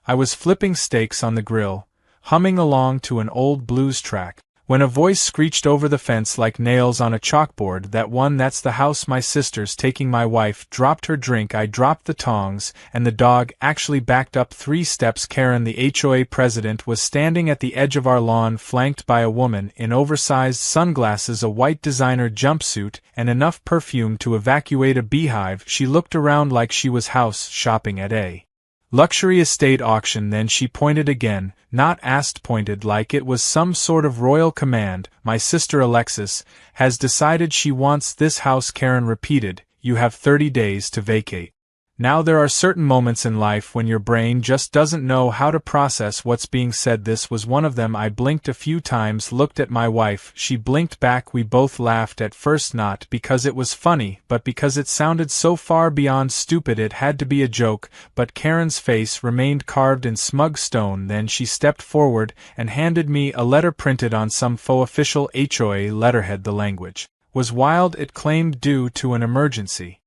I was flipping steaks on the grill, humming along to an old blues track, when a voice screeched over the fence like nails on a chalkboard. "That one, that's the house my sister's taking." My wife dropped her drink, I dropped the tongs, and the dog actually backed up 3 steps. Karen, the HOA president, was standing at the edge of our lawn, flanked by a woman in oversized sunglasses, a white designer jumpsuit, and enough perfume to evacuate a beehive. She looked around like she was house shopping at a luxury estate auction. Then she pointed again, not asked, pointed like it was some sort of royal command. "My sister Alexis has decided she wants this house," Karen repeated. "You have 30 days to vacate." Now there are certain moments in life when your brain just doesn't know how to process what's being said. This was one of them. I blinked a few times, looked at my wife, she blinked back. We both laughed, at first not because it was funny, but because it sounded so far beyond stupid it had to be a joke, but Karen's face remained carved in smug stone. Then she stepped forward and handed me a letter printed on some faux official HOA letterhead. The language was wild. It claimed due to an emergency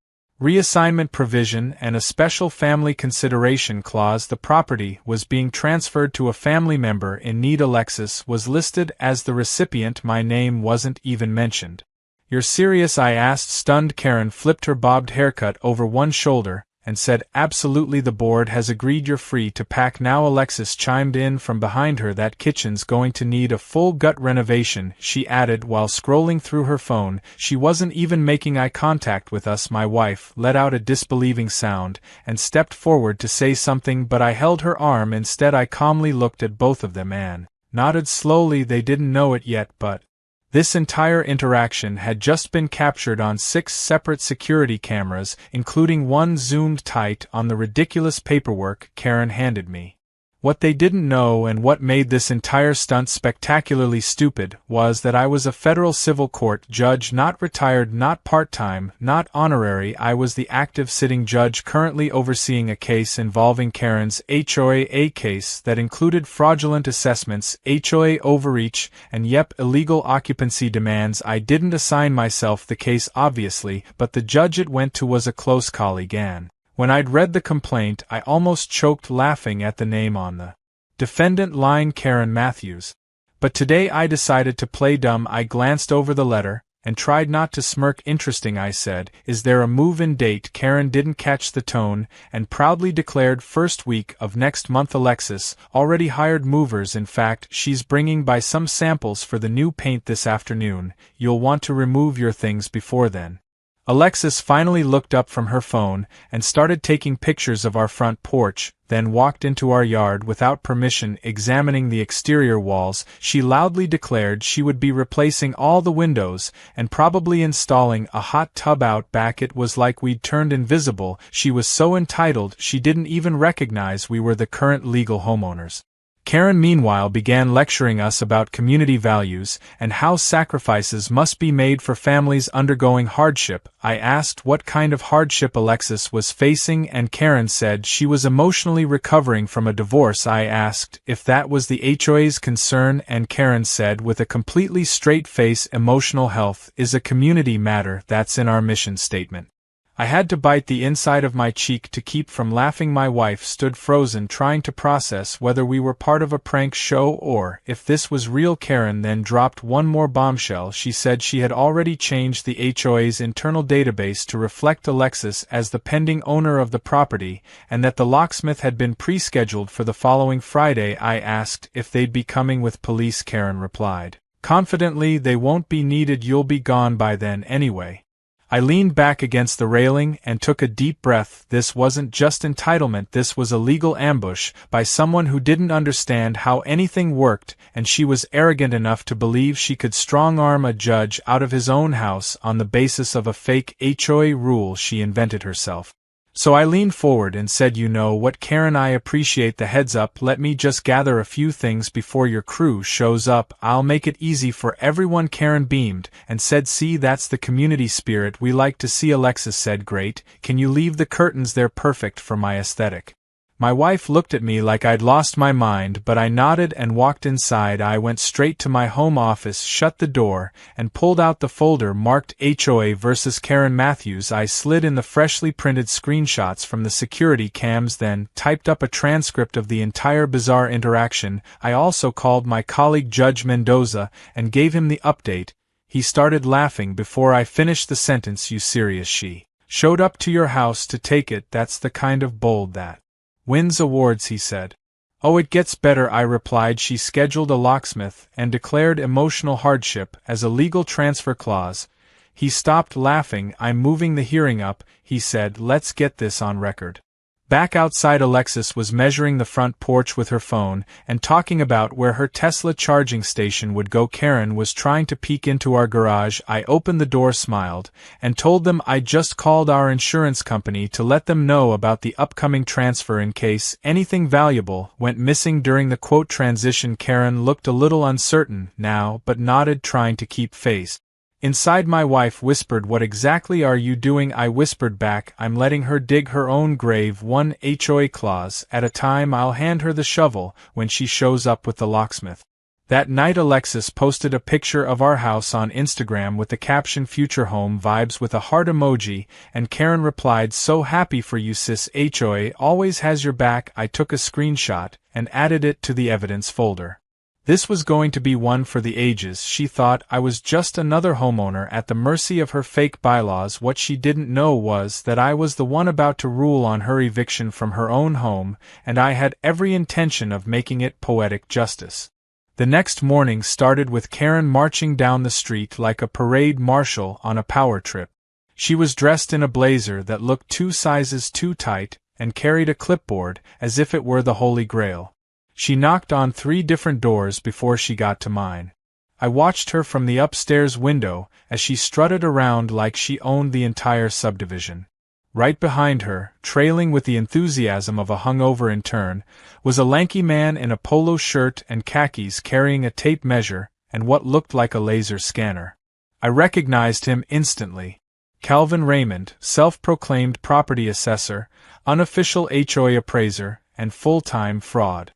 reassignment provision and a special family consideration clause, the property was being transferred to a family member in need. Alexis was listed as the recipient. My name wasn't even mentioned. "You're serious?" I asked, stunned. Karen flipped her bobbed haircut over one shoulder and said, "Absolutely, the board has agreed, you're free to pack now." Alexis chimed in from behind her, "That kitchen's going to need a full gut renovation," she added while scrolling through her phone. She wasn't even making eye contact with us. My wife let out a disbelieving sound and stepped forward to say something, but I held her arm instead. I calmly looked at both of them and nodded slowly. They didn't know it yet, but this entire interaction had just been captured on 6 separate security cameras, including one zoomed tight on the ridiculous paperwork Karen handed me. What they didn't know, and what made this entire stunt spectacularly stupid, was that I was a federal civil court judge, not retired, not part-time, not honorary. I was the active sitting judge currently overseeing a case involving Karen's HOA, a case that included fraudulent assessments, HOA overreach, and illegal occupancy demands. I didn't assign myself the case, obviously, but the judge it went to was a close colleague, and when I'd read the complaint, I almost choked laughing at the name on the defendant line, Karen Matthews. But today I decided to play dumb. I glanced over the letter and tried not to smirk. "Interesting," I said. "Is there a move-in date?" Karen didn't catch the tone and proudly declared, "First week of next month." Alexis already hired movers. In fact, she's bringing by some samples for the new paint this afternoon. You'll want to remove your things before then. Alexis finally looked up from her phone and started taking pictures of our front porch, then walked into our yard without permission, examining the exterior walls. She loudly declared she would be replacing all the windows and probably installing a hot tub out back. It was like we'd turned invisible. She was so entitled she didn't even recognize we were the current legal homeowners. Karen meanwhile began lecturing us about community values and how sacrifices must be made for families undergoing hardship. I asked what kind of hardship Alexis was facing, and Karen said she was emotionally recovering from a divorce. I asked if that was the HOA's concern, and Karen said with a completely straight face, "Emotional health is a community matter. That's in our mission statement." I had to bite the inside of my cheek to keep from laughing. My wife stood frozen, trying to process whether we were part of a prank show or if this was real. Karen then dropped one more bombshell. She said she had already changed the HOA's internal database to reflect Alexis as the pending owner of the property, and that the locksmith had been pre-scheduled for the following Friday. I asked if they'd be coming with police. Karen replied confidently, "They won't be needed. You'll be gone by then anyway." I leaned back against the railing and took a deep breath. This wasn't just entitlement, this was a legal ambush by someone who didn't understand how anything worked, and she was arrogant enough to believe she could strong-arm a judge out of his own house on the basis of a fake HOA rule she invented herself. So I leaned forward and said, "You know what, Karen, I appreciate the heads up. Let me just gather a few things before your crew shows up. I'll make it easy for everyone." Karen beamed and said, "See, that's the community spirit we like to see." Alexis said, "Great. Can you leave the curtains? They're perfect for my aesthetic." My wife looked at me like I'd lost my mind, but I nodded and walked inside. I went straight to my home office, shut the door, and pulled out the folder marked HOA versus Karen Matthews. I slid in the freshly printed screenshots from the security cams, then typed up a transcript of the entire bizarre interaction. I also called my colleague Judge Mendoza and gave him the update. He started laughing before I finished the sentence. You serious? She showed up to your house to take it. That's the kind of bold that wins awards, he said. Oh, it gets better, I replied. She scheduled a locksmith and declared emotional hardship as a legal transfer clause. He stopped laughing. I'm moving the hearing up, he said. Let's get this on record. Back outside, Alexis was measuring the front porch with her phone and talking about where her Tesla charging station would go. Karen was trying to peek into our garage. I opened the door, smiled, and told them I just called our insurance company to let them know about the upcoming transfer in case anything valuable went missing during the quote transition. Karen looked a little uncertain now, but nodded, trying to keep face. Inside, my wife whispered, "What exactly are you doing?" I whispered back, "I'm letting her dig her own grave, one HOA clause at a time. I'll hand her the shovel when she shows up with the locksmith." That night, Alexis posted a picture of our house on Instagram with the caption "Future Home Vibes" with a heart emoji, and Karen replied, "So happy for you, sis. HOA always has your back." I took a screenshot and added it to the evidence folder. This was going to be one for the ages. She thought I was just another homeowner at the mercy of her fake bylaws. What she didn't know was that I was the one about to rule on her eviction from her own home, and I had every intention of making it poetic justice. The next morning started with Karen marching down the street like a parade marshal on a power trip. She was dressed in a blazer that looked 2 sizes too tight and carried a clipboard as if it were the Holy Grail. She knocked on 3 different doors before she got to mine. I watched her from the upstairs window as she strutted around like she owned the entire subdivision. Right behind her, trailing with the enthusiasm of a hungover intern, was a lanky man in a polo shirt and khakis carrying a tape measure and what looked like a laser scanner. I recognized him instantly. Calvin Raymond, self-proclaimed property assessor, unofficial HOA appraiser, and full-time fraud.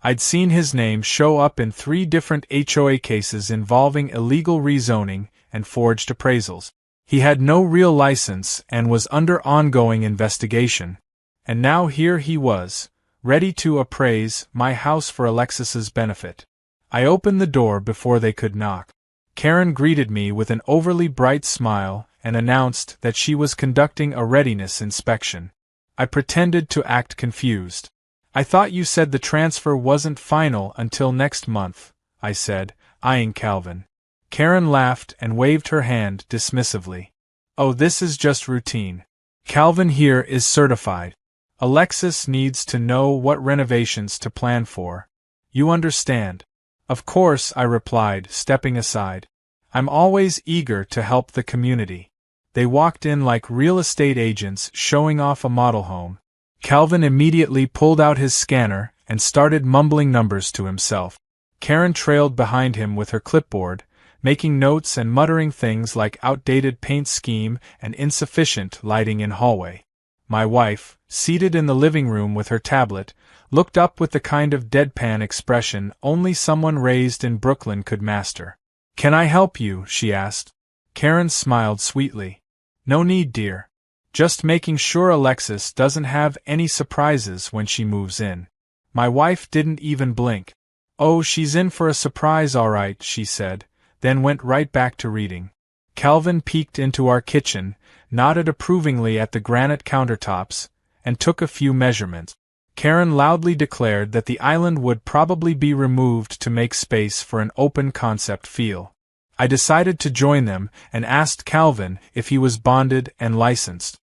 I'd seen his name show up in 3 different HOA cases involving illegal rezoning and forged appraisals. He had no real license and was under ongoing investigation. And now here he was, ready to appraise my house for Alexis's benefit. I opened the door before they could knock. Karen greeted me with an overly bright smile and announced that she was conducting a readiness inspection. I pretended to act confused. "I thought you said the transfer wasn't final until next month," I said, eyeing Calvin. Karen laughed and waved her hand dismissively. "Oh, this is just routine. Calvin here is certified. Alexis needs to know what renovations to plan for. You understand?" "Of course," I replied, stepping aside. "I'm always eager to help the community." They walked in like real estate agents showing off a model home. Calvin immediately pulled out his scanner and started mumbling numbers to himself. Karen trailed behind him with her clipboard, making notes and muttering things like outdated paint scheme and insufficient lighting in hallway. My wife, seated in the living room with her tablet, looked up with the kind of deadpan expression only someone raised in Brooklyn could master. "Can I help you?" she asked. Karen smiled sweetly. "No need, dear. Just making sure Alexis doesn't have any surprises when she moves in." My wife didn't even blink. "Oh, she's in for a surprise, all right," she said, then went right back to reading. Calvin peeked into our kitchen, nodded approvingly at the granite countertops, and took a few measurements. Karen loudly declared that the island would probably be removed to make space for an open concept feel. I decided to join them and asked Calvin if he was bonded and licensed.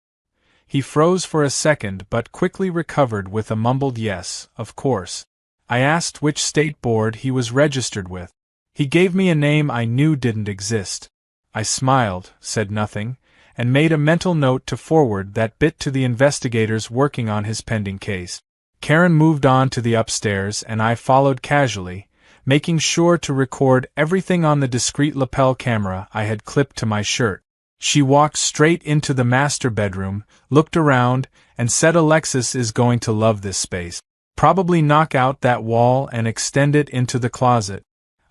He froze for a second but quickly recovered with a mumbled yes, of course. I asked which state board he was registered with. He gave me a name I knew didn't exist. I smiled, said nothing, and made a mental note to forward that bit to the investigators working on his pending case. Karen moved on to the upstairs and I followed casually, making sure to record everything on the discreet lapel camera I had clipped to my shirt. She walked straight into the master bedroom, looked around, and said Alexis is going to love this space. Probably knock out that wall and extend it into the closet.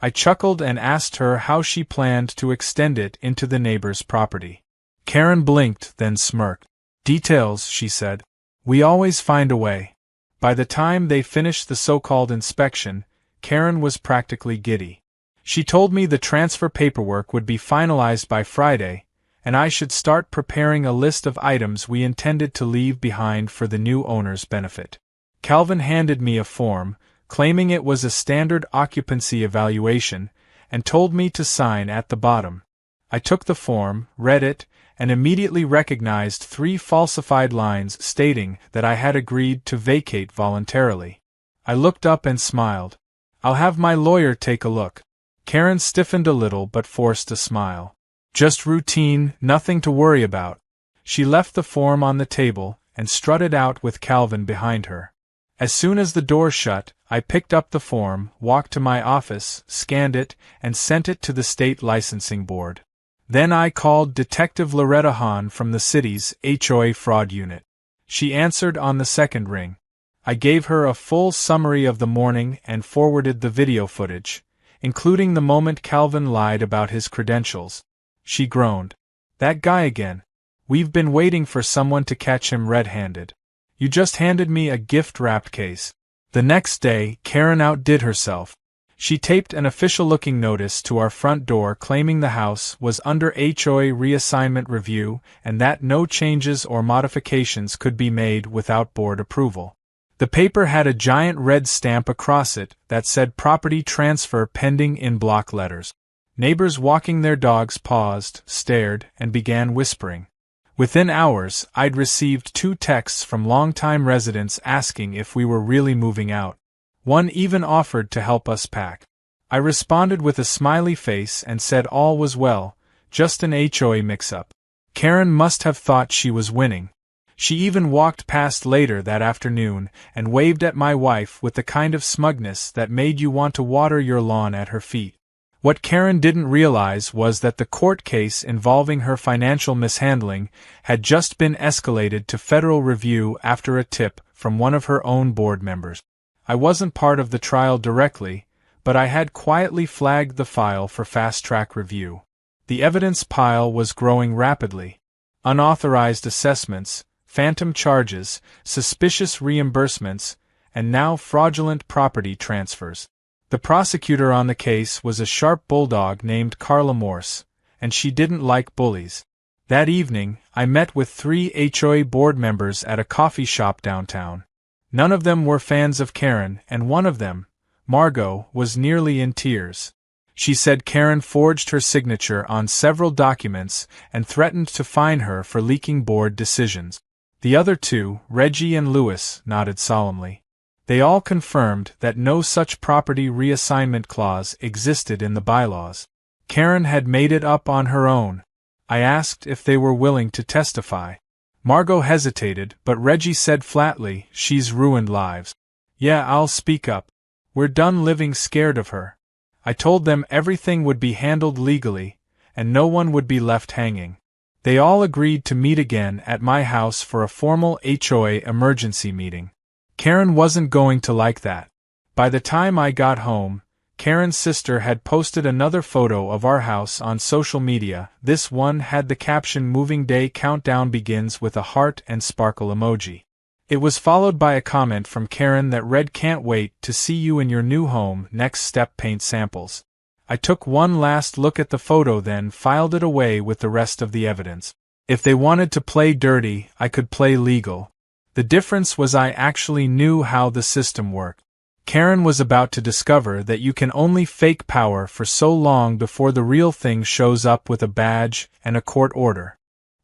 I chuckled and asked her how she planned to extend it into the neighbor's property. Karen blinked, then smirked. Details, she said. We always find a way. By the time they finished the so-called inspection, Karen was practically giddy. She told me the transfer paperwork would be finalized by Friday, and I should start preparing a list of items we intended to leave behind for the new owner's benefit. Calvin handed me a form, claiming it was a standard occupancy evaluation, and told me to sign at the bottom. I took the form, read it, and immediately recognized 3 falsified lines stating that I had agreed to vacate voluntarily. I looked up and smiled. I'll have my lawyer take a look. Karen stiffened a little but forced a smile. Just routine, nothing to worry about. She left the form on the table and strutted out with Calvin behind her. As soon as the door shut, I picked up the form, walked to my office, scanned it, and sent it to the state licensing board. Then I called Detective Loretta Hahn from the city's HOA fraud unit. She answered on the second ring. I gave her a full summary of the morning and forwarded the video footage, including the moment Calvin lied about his credentials. She groaned. That guy again. We've been waiting for someone to catch him red-handed. You just handed me a gift-wrapped case. The next day, Karen outdid herself. She taped an official-looking notice to our front door claiming the house was under HOA reassignment review and that no changes or modifications could be made without board approval. The paper had a giant red stamp across it that said property transfer pending in block letters. Neighbors walking their dogs paused, stared, and began whispering. Within hours, I'd received 2 texts from longtime residents asking if we were really moving out. One even offered to help us pack. I responded with a smiley face and said all was well, just an HOA mix-up. Karen must have thought she was winning. She even walked past later that afternoon and waved at my wife with the kind of smugness that made you want to water your lawn at her feet. What Karen didn't realize was that the court case involving her financial mishandling had just been escalated to federal review after a tip from one of her own board members. I wasn't part of the trial directly, but I had quietly flagged the file for fast-track review. The evidence pile was growing rapidly. Unauthorized assessments, phantom charges, suspicious reimbursements, and now fraudulent property transfers. The prosecutor on the case was a sharp bulldog named Carla Morse, and she didn't like bullies. That evening, I met with 3 HOA board members at a coffee shop downtown. None of them were fans of Karen, and one of them, Margot, was nearly in tears. She said Karen forged her signature on several documents and threatened to fine her for leaking board decisions. The other 2, Reggie and Louis, nodded solemnly. They all confirmed that no such property reassignment clause existed in the bylaws. Karen had made it up on her own. I asked if they were willing to testify. Margot hesitated, but Reggie said flatly, she's ruined lives. Yeah, I'll speak up. We're done living scared of her. I told them everything would be handled legally, and no one would be left hanging. They all agreed to meet again at my house for a formal HOA emergency meeting. Karen wasn't going to like that. By the time I got home, Karen's sister had posted another photo of our house on social media. This one had the caption "Moving Day Countdown Begins" with a heart and sparkle emoji. It was followed by a comment from Karen that read, "Can't wait to see you in your new home, next step paint samples." I took one last look at the photo, then filed it away with the rest of the evidence. If they wanted to play dirty, I could play legal. The difference was I actually knew how the system worked. Karen was about to discover that you can only fake power for so long before the real thing shows up with a badge and a court order.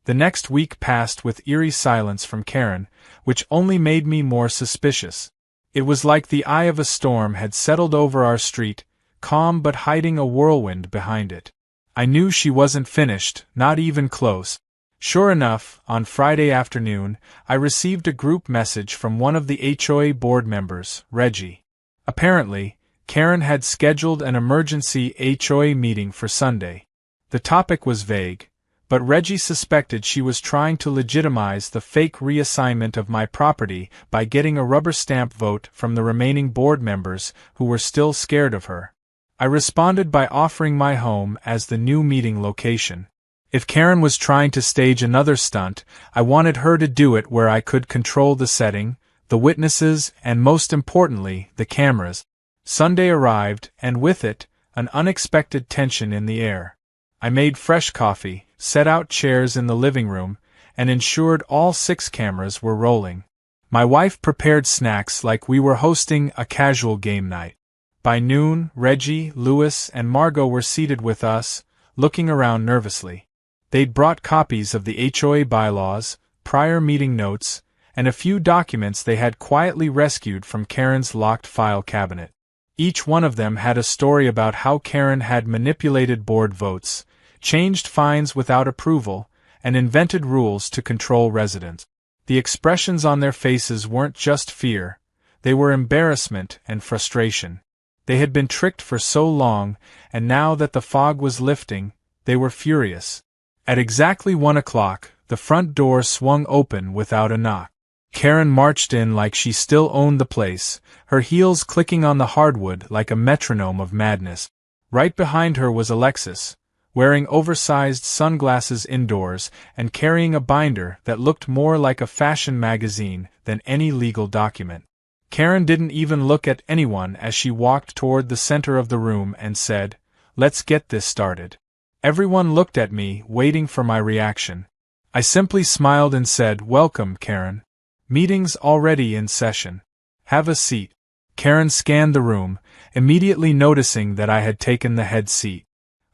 The next week passed with eerie silence from Karen, which only made me more suspicious. It was like the eye of a storm had settled over our street, calm but hiding a whirlwind behind it. I knew she wasn't finished, not even close. Sure enough, on Friday afternoon, I received a group message from one of the HOA board members, Reggie. Apparently, Karen had scheduled an emergency HOA meeting for Sunday. The topic was vague, but Reggie suspected she was trying to legitimize the fake reassignment of my property by getting a rubber stamp vote from the remaining board members who were still scared of her. I responded by offering my home as the new meeting location. If Karen was trying to stage another stunt, I wanted her to do it where I could control the setting, the witnesses, and most importantly, the cameras. Sunday arrived, and with it, an unexpected tension in the air. I made fresh coffee, set out chairs in the living room, and ensured all 6 cameras were rolling. My wife prepared snacks like we were hosting a casual game night. By noon, Reggie, Louis, and Margot were seated with us, looking around nervously. They'd brought copies of the HOA bylaws, prior meeting notes, and a few documents they had quietly rescued from Karen's locked file cabinet. Each one of them had a story about how Karen had manipulated board votes, changed fines without approval, and invented rules to control residents. The expressions on their faces weren't just fear, they were embarrassment and frustration. They had been tricked for so long, and now that the fog was lifting, they were furious. At exactly 1 o'clock, the front door swung open without a knock. Karen marched in like she still owned the place, her heels clicking on the hardwood like a metronome of madness. Right behind her was Alexis, wearing oversized sunglasses indoors and carrying a binder that looked more like a fashion magazine than any legal document. Karen didn't even look at anyone as she walked toward the center of the room and said, "Let's get this started." Everyone looked at me, waiting for my reaction. I simply smiled and said, "Welcome, Karen. Meeting's already in session. Have a seat." Karen scanned the room, immediately noticing that I had taken the head seat.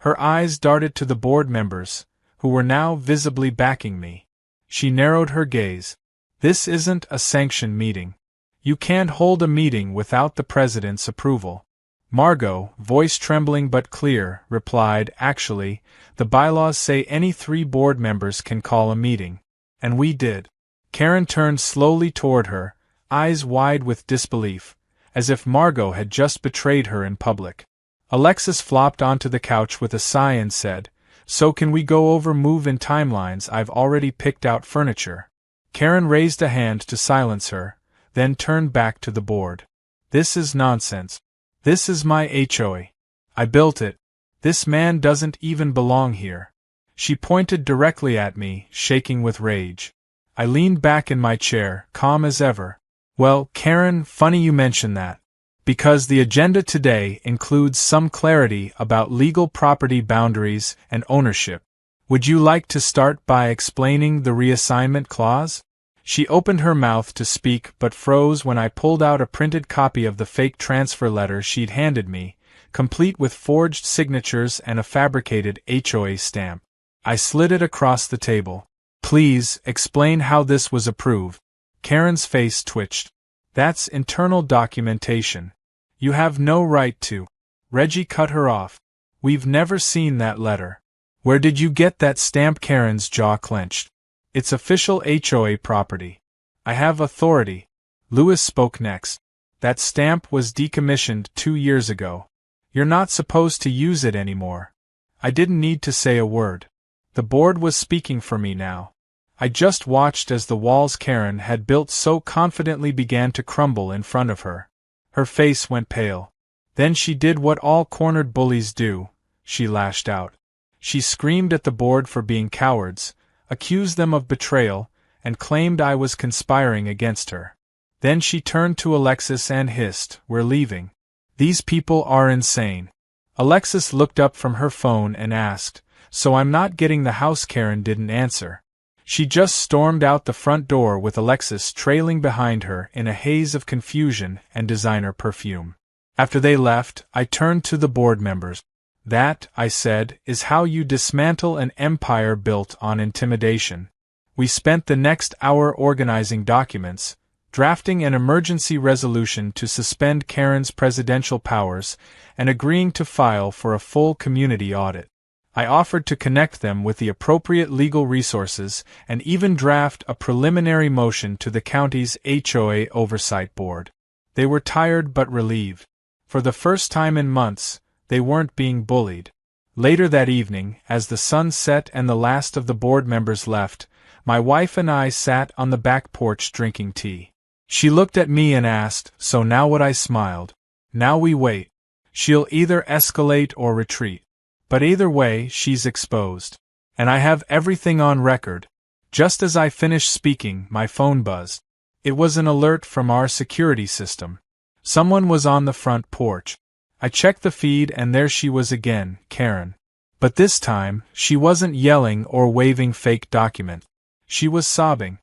Her eyes darted to the board members, who were now visibly backing me. She narrowed her gaze. "This isn't a sanctioned meeting. You can't hold a meeting without the president's approval." Margot, voice trembling but clear, replied, "Actually, the bylaws say any 3 board members can call a meeting. And we did." Karen turned slowly toward her, eyes wide with disbelief, as if Margot had just betrayed her in public. Alexis flopped onto the couch with a sigh and said, "So can we go over move-in timelines? I've already picked out furniture." Karen raised a hand to silence her, then turned back to the board. "This is nonsense. This is my HOA. I built it. This man doesn't even belong here." She pointed directly at me, shaking with rage. I leaned back in my chair, calm as ever. "Well, Karen, funny you mention that. Because the agenda today includes some clarity about legal property boundaries and ownership. Would you like to start by explaining the reassignment clause?" She opened her mouth to speak but froze when I pulled out a printed copy of the fake transfer letter she'd handed me, complete with forged signatures and a fabricated HOA stamp. I slid it across the table. "Please, explain how this was approved." Karen's face twitched. "That's internal documentation. You have no right to." Reggie cut her off. "We've never seen that letter. Where did you get that stamp?" Karen's jaw clenched. "It's official HOA property. I have authority." Louis spoke next. "That stamp was decommissioned 2 years ago. You're not supposed to use it anymore." I didn't need to say a word. The board was speaking for me now. I just watched as the walls Karen had built so confidently began to crumble in front of her. Her face went pale. Then she did what all cornered bullies do. She lashed out. She screamed at the board for being cowards, accused them of betrayal, and claimed I was conspiring against her. Then she turned to Alexis and hissed, "We're leaving. These people are insane." Alexis looked up from her phone and asked, "So I'm not getting the house?" Karen didn't answer. She just stormed out the front door with Alexis trailing behind her in a haze of confusion and designer perfume. After they left, I turned to the board members. "That," I said, "is how you dismantle an empire built on intimidation." We spent the next hour organizing documents, drafting an emergency resolution to suspend Karen's presidential powers, and agreeing to file for a full community audit. I offered to connect them with the appropriate legal resources and even draft a preliminary motion to the county's HOA Oversight Board. They were tired but relieved. For the first time in months, they weren't being bullied. Later that evening, as the sun set and the last of the board members left, my wife and I sat on the back porch drinking tea. She looked at me and asked, "So now what?" I smiled. "Now we wait. She'll either escalate or retreat. But either way, she's exposed. And I have everything on record." Just as I finished speaking, my phone buzzed. It was an alert from our security system. Someone was on the front porch. I checked the feed and there she was again, Karen. But this time, she wasn't yelling or waving fake documents. She was sobbing.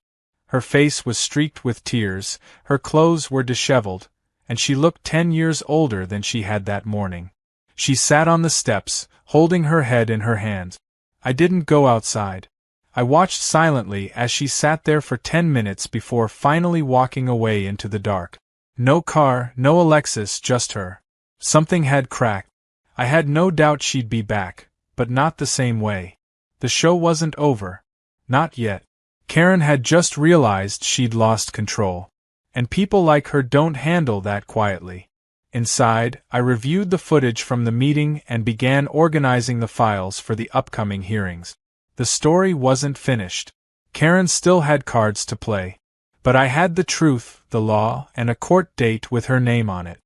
Her face was streaked with tears, her clothes were disheveled, and she looked 10 years older than she had that morning. She sat on the steps, holding her head in her hands. I didn't go outside. I watched silently as she sat there for 10 minutes before finally walking away into the dark. No car, no Alexis, just her. Something had cracked. I had no doubt she'd be back, but not the same way. The show wasn't over. Not yet. Karen had just realized she'd lost control. And people like her don't handle that quietly. Inside, I reviewed the footage from the meeting and began organizing the files for the upcoming hearings. The story wasn't finished. Karen still had cards to play. But I had the truth, the law, and a court date with her name on it.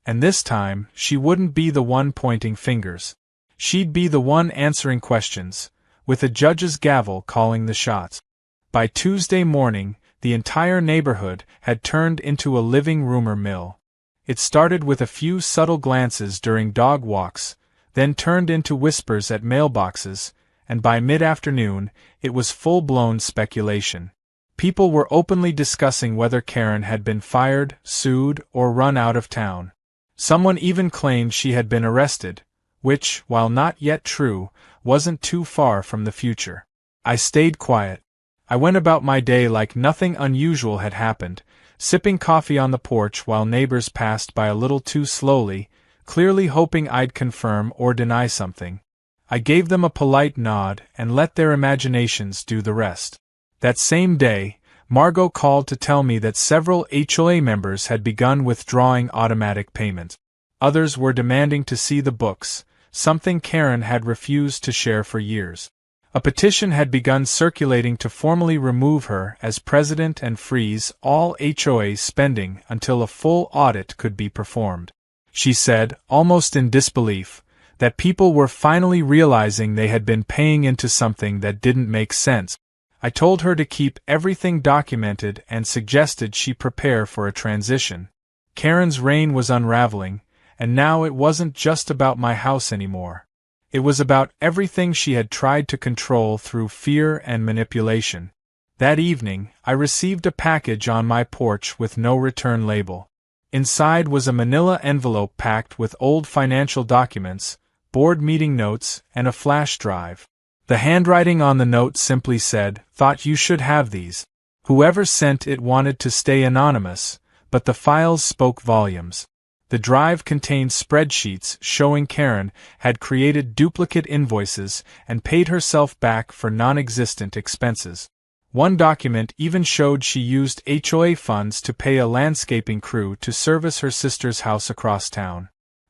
And this time, she wouldn't be the one pointing fingers. She'd be the one answering questions, with a judge's gavel calling the shots. By Tuesday morning, the entire neighborhood had turned into a living rumor mill. It started with a few subtle glances during dog walks, then turned into whispers at mailboxes, and by mid-afternoon, it was full-blown speculation. People were openly discussing whether Karen had been fired, sued, or run out of town. Someone even claimed she had been arrested, which, while not yet true, wasn't too far from the future. I stayed quiet. I went about my day like nothing unusual had happened, sipping coffee on the porch while neighbors passed by a little too slowly, clearly hoping I'd confirm or deny something. I gave them a polite nod and let their imaginations do the rest. That same day, Margot called to tell me that several HOA members had begun withdrawing automatic payments. Others were demanding to see the books, something Karen had refused to share for years. A petition had begun circulating to formally remove her as president and freeze all HOA spending until a full audit could be performed. She said, almost in disbelief, that people were finally realizing they had been paying into something that didn't make sense. I told her to keep everything documented and suggested she prepare for a transition. Karen's reign was unraveling, and now it wasn't just about my house anymore. It was about everything she had tried to control through fear and manipulation. That evening, I received a package on my porch with no return label. Inside was a manila envelope packed with old financial documents, board meeting notes, and a flash drive. The handwriting on the note simply said, "Thought you should have these." Whoever sent it wanted to stay anonymous, but the files spoke volumes. The drive contained spreadsheets showing Karen had created duplicate invoices and paid herself back for non-existent expenses. One document even showed she used HOA funds to pay a landscaping crew to service her sister's house across town.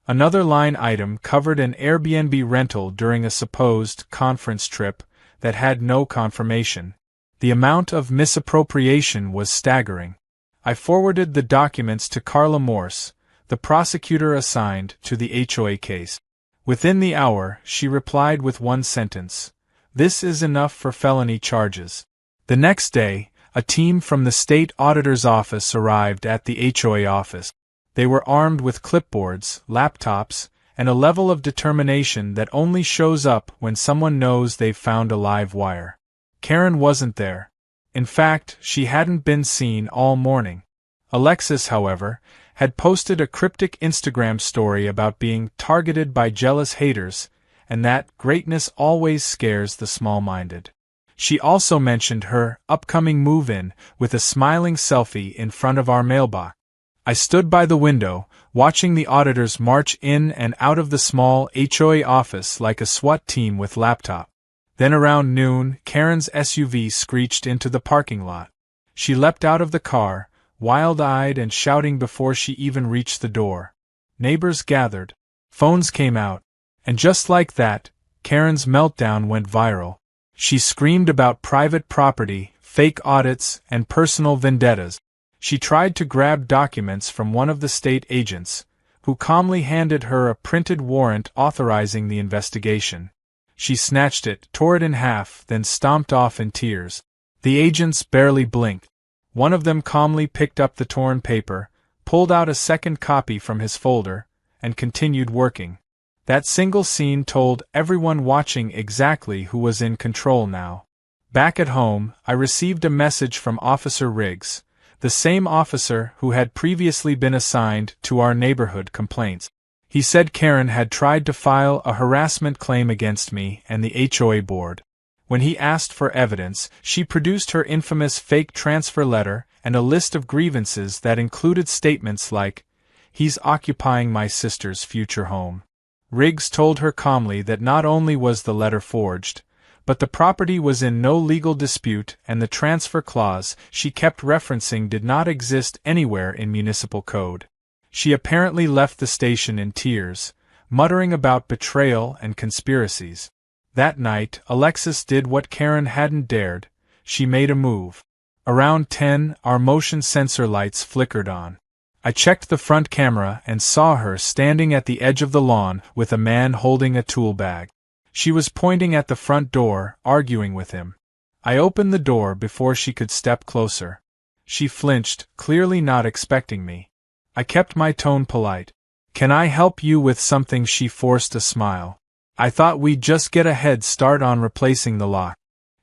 Another line item covered an Airbnb rental during a supposed conference trip that had no confirmation. The amount of misappropriation was staggering. I forwarded the documents to Carla Morse, the prosecutor assigned to the HOA case. Within the hour, she replied with one sentence, "This is enough for felony charges." The next day, a team from the state auditor's office arrived at the HOA office. They were armed with clipboards, laptops, and a level of determination that only shows up when someone knows they've found a live wire. Karen wasn't there. In fact, she hadn't been seen all morning. Alexis, however, had posted a cryptic Instagram story about being targeted by jealous haters, and that greatness always scares the small-minded. She also mentioned her upcoming move-in with a smiling selfie in front of our mailbox. I stood by the window, watching the auditors march in and out of the small HOA office like a SWAT team with laptop. Then around noon, Karen's SUV screeched into the parking lot. She leapt out of the car, wild-eyed and shouting before she even reached the door. Neighbors gathered. Phones came out. And just like that, Karen's meltdown went viral. She screamed about private property, fake audits, and personal vendettas. She tried to grab documents from one of the state agents, who calmly handed her a printed warrant authorizing the investigation. She snatched it, tore it in half, then stomped off in tears. The agents barely blinked. One of them calmly picked up the torn paper, pulled out a second copy from his folder, and continued working. That single scene told everyone watching exactly who was in control now. Back at home, I received a message from Officer Riggs, the same officer who had previously been assigned to our neighborhood complaints. He said Karen had tried to file a harassment claim against me and the HOA board. When he asked for evidence, she produced her infamous fake transfer letter and a list of grievances that included statements like, "He's occupying my sister's future home." Riggs told her calmly that not only was the letter forged, but the property was in no legal dispute and the transfer clause she kept referencing did not exist anywhere in municipal code. She apparently left the station in tears, muttering about betrayal and conspiracies. That night, Alexis did what Karen hadn't dared. She made a move. Around 10, our motion sensor lights flickered on. I checked the front camera and saw her standing at the edge of the lawn with a man holding a tool bag. She was pointing at the front door, arguing with him. I opened the door before she could step closer. She flinched, clearly not expecting me. I kept my tone polite. "Can I help you with something?" She forced a smile. "I thought we'd just get a head start on replacing the lock.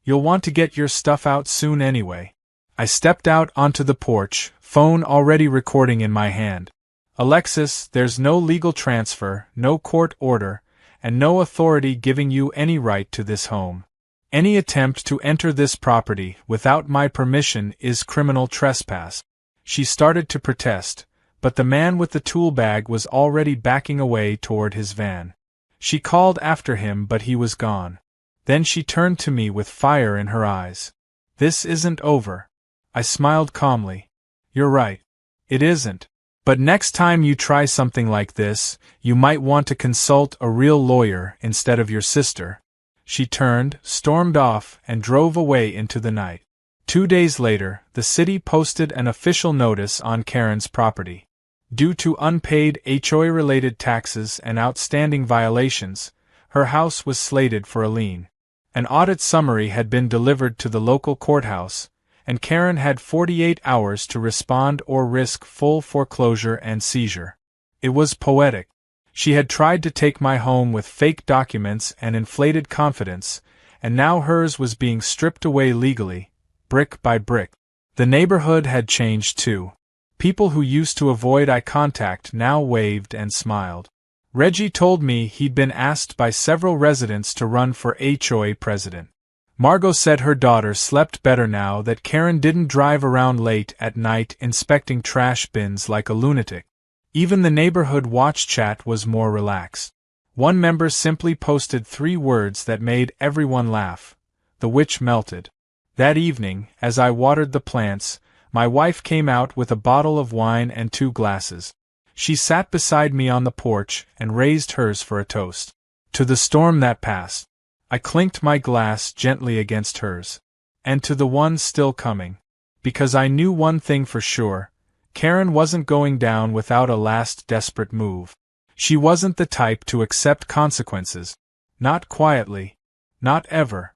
You'll want to get your stuff out soon anyway." I stepped out onto the porch, phone already recording in my hand. "Alexis, there's no legal transfer, no court order, and no authority giving you any right to this home. Any attempt to enter this property without my permission is criminal trespass." She started to protest, but the man with the tool bag was already backing away toward his van. She called after him, but he was gone. Then she turned to me with fire in her eyes. "This isn't over." I smiled calmly. "You're right. It isn't. But next time you try something like this, you might want to consult a real lawyer instead of your sister." She turned, stormed off, and drove away into the night. 2 days later, the city posted an official notice on Karen's property. Due to unpaid HOA-related taxes and outstanding violations, her house was slated for a lien. An audit summary had been delivered to the local courthouse, and Karen had 48 hours to respond or risk full foreclosure and seizure. It was poetic. She had tried to take my home with fake documents and inflated confidence, and now hers was being stripped away legally, brick by brick. The neighborhood had changed too. People who used to avoid eye contact now waved and smiled. Reggie told me he'd been asked by several residents to run for HOA president. Margot said her daughter slept better now that Karen didn't drive around late at night inspecting trash bins like a lunatic. Even the neighborhood watch chat was more relaxed. One member simply posted 3 words that made everyone laugh. "The witch melted." That evening, as I watered the plants, my wife came out with a bottle of wine and 2 glasses. She sat beside me on the porch and raised hers for a toast. "To the storm that passed." I clinked my glass gently against hers. "And to the one still coming." Because I knew one thing for sure. Karen wasn't going down without a last desperate move. She wasn't the type to accept consequences. Not quietly. Not ever.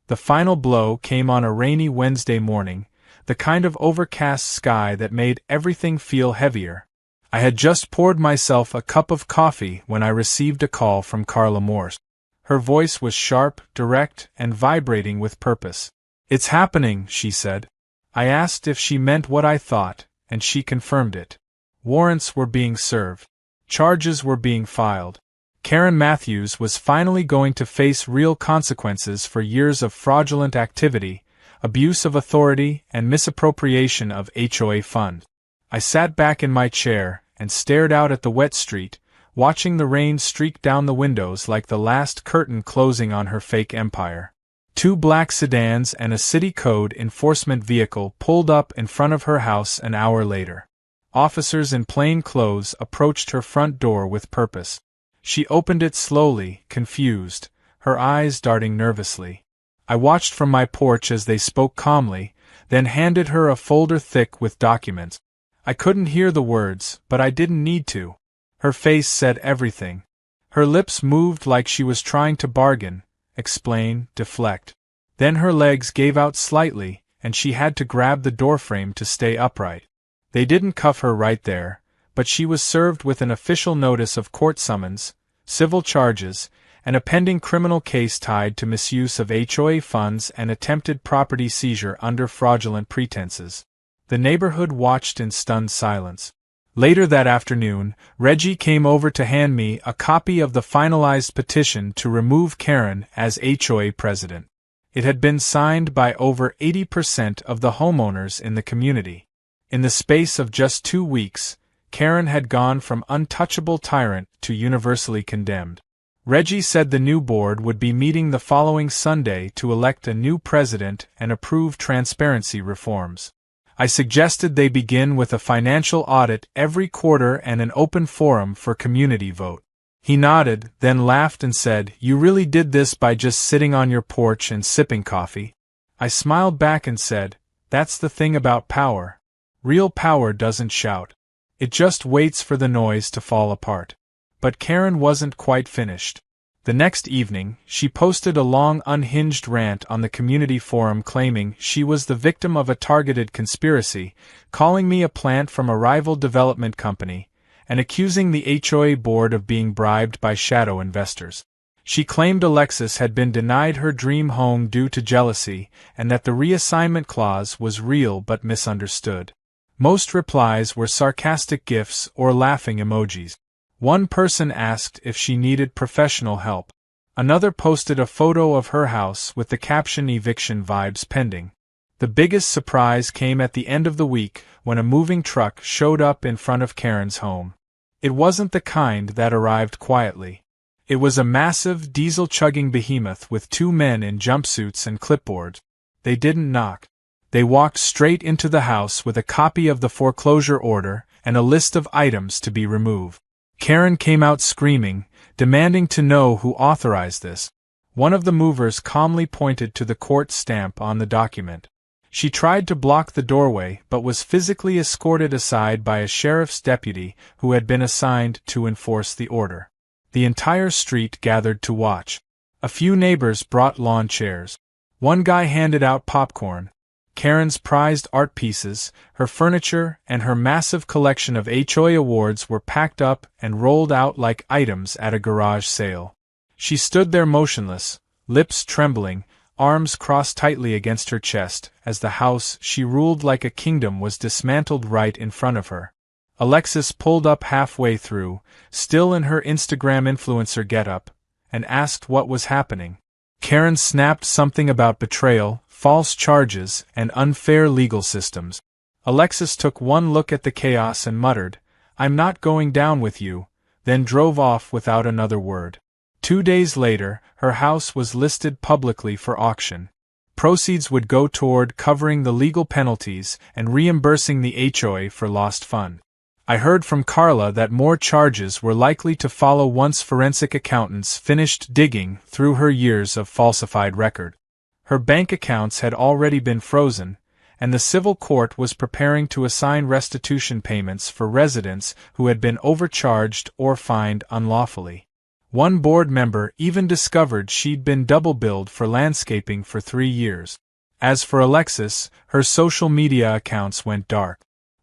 The final blow came on a rainy Wednesday morning, the kind of overcast sky that made everything feel heavier. I had just poured myself a cup of coffee when I received a call from Carla Morse. Her voice was sharp, direct, and vibrating with purpose. "It's happening," she said. I asked if she meant what I thought, and she confirmed it. Warrants were being served. Charges were being filed. Karen Matthews was finally going to face real consequences for years of fraudulent activity, abuse of authority, and misappropriation of HOA funds. I sat back in my chair and stared out at the wet street, watching the rain streak down the windows like the last curtain closing on her fake empire. 2 black sedans and a city code enforcement vehicle pulled up in front of her house an hour later. Officers in plain clothes approached her front door with purpose. She opened it slowly, confused, her eyes darting nervously. I watched from my porch as they spoke calmly, then handed her a folder thick with documents. I couldn't hear the words, but I didn't need to. Her face said everything. Her lips moved like she was trying to bargain, explain, deflect. Then her legs gave out slightly, and she had to grab the doorframe to stay upright. They didn't cuff her right there, but she was served with an official notice of court summons, civil charges, and a pending criminal case tied to misuse of HOA funds and attempted property seizure under fraudulent pretenses. The neighborhood watched in stunned silence. Later that afternoon, Reggie came over to hand me a copy of the finalized petition to remove Karen as HOA president. It had been signed by over 80% of the homeowners in the community. In the space of just 2 weeks, Karen had gone from untouchable tyrant to universally condemned. Reggie said the new board would be meeting the following Sunday to elect a new president and approve transparency reforms. I suggested they begin with a financial audit every quarter and an open forum for community vote. He nodded, then laughed and said, "You really did this by just sitting on your porch and sipping coffee?" I smiled back and said, "That's the thing about power. Real power doesn't shout. It just waits for the noise to fall apart." But Karen wasn't quite finished. The next evening, she posted a long unhinged rant on the community forum claiming she was the victim of a targeted conspiracy, calling me a plant from a rival development company, and accusing the HOA board of being bribed by shadow investors. She claimed Alexis had been denied her dream home due to jealousy, and that the reassignment clause was real but misunderstood. Most replies were sarcastic gifs or laughing emojis. One person asked if she needed professional help. Another posted a photo of her house with the caption "Eviction vibes pending." The biggest surprise came at the end of the week when a moving truck showed up in front of Karen's home. It wasn't the kind that arrived quietly. It was a massive, diesel-chugging behemoth with 2 men in jumpsuits and clipboards. They didn't knock. They walked straight into the house with a copy of the foreclosure order and a list of items to be removed. Karen came out screaming, demanding to know who authorized this. One of the movers calmly pointed to the court stamp on the document. She tried to block the doorway but was physically escorted aside by a sheriff's deputy who had been assigned to enforce the order. The entire street gathered to watch. A few neighbors brought lawn chairs. One guy handed out popcorn. Karen's prized art pieces, her furniture, and her massive collection of HOA awards were packed up and rolled out like items at a garage sale. She stood there motionless, lips trembling, arms crossed tightly against her chest, as the house she ruled like a kingdom was dismantled right in front of her. Alexis pulled up halfway through, still in her Instagram influencer getup, and asked what was happening. Karen snapped something about betrayal, false charges, and unfair legal systems. Alexis took one look at the chaos and muttered, "I'm not going down with you," then drove off without another word. 2 days later, her house was listed publicly for auction. Proceeds would go toward covering the legal penalties and reimbursing the HOA for lost funds. I heard from Carla that more charges were likely to follow once forensic accountants finished digging through her years of falsified record. Her bank accounts had already been frozen, and the civil court was preparing to assign restitution payments for residents who had been overcharged or fined unlawfully. One board member even discovered she'd been double-billed for landscaping for 3 years. As for Alexis, her social media accounts went dark.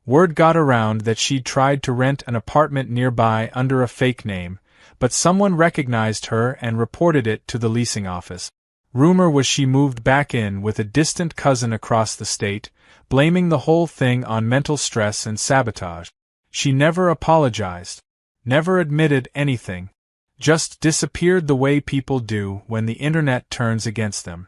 Word got around that she'd tried to rent an apartment nearby under a fake name, but someone recognized her and reported it to the leasing office. Rumor was she moved back in with a distant cousin across the state, blaming the whole thing on mental stress and sabotage. She never apologized, never admitted anything, just disappeared the way people do when the internet turns against them.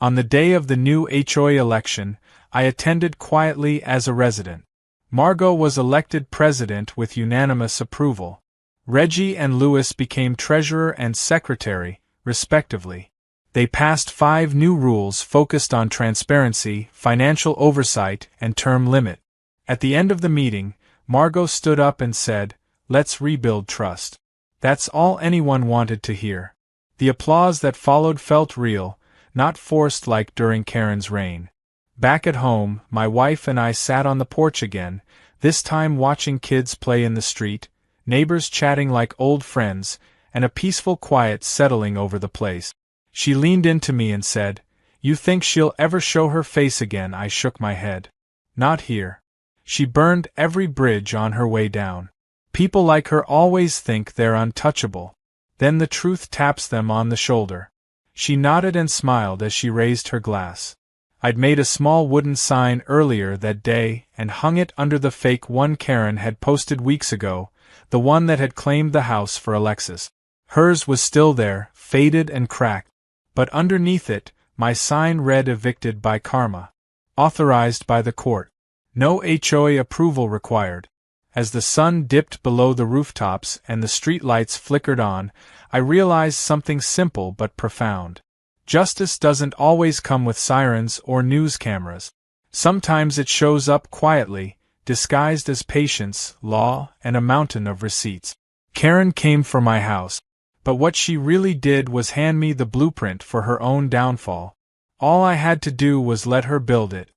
On the day of the new HOA election, I attended quietly as a resident. Margot was elected president with unanimous approval. Reggie and Louis became treasurer and secretary, respectively. They passed 5 new rules focused on transparency, financial oversight, and term limit. At the end of the meeting, Margot stood up and said, "Let's rebuild trust." That's all anyone wanted to hear. The applause that followed felt real, not forced like during Karen's reign. Back at home, my wife and I sat on the porch again, this time watching kids play in the street, neighbors chatting like old friends, and a peaceful quiet settling over the place. She leaned into me and said, "You think she'll ever show her face again?" I shook my head. "Not here. She burned every bridge on her way down. People like her always think they're untouchable. Then the truth taps them on the shoulder." She nodded and smiled as she raised her glass. I'd made a small wooden sign earlier that day and hung it under the fake one Karen had posted weeks ago, the one that had claimed the house for Alexis. Hers was still there, faded and cracked, but underneath it, my sign read "Evicted by Karma. Authorized by the court. No HOA approval required." As the sun dipped below the rooftops and the street lights flickered on, I realized something simple but profound. Justice doesn't always come with sirens or news cameras. Sometimes it shows up quietly, disguised as patience, law, and a mountain of receipts. Karen came for my house, but what she really did was hand me the blueprint for her own downfall. All I had to do was let her build it.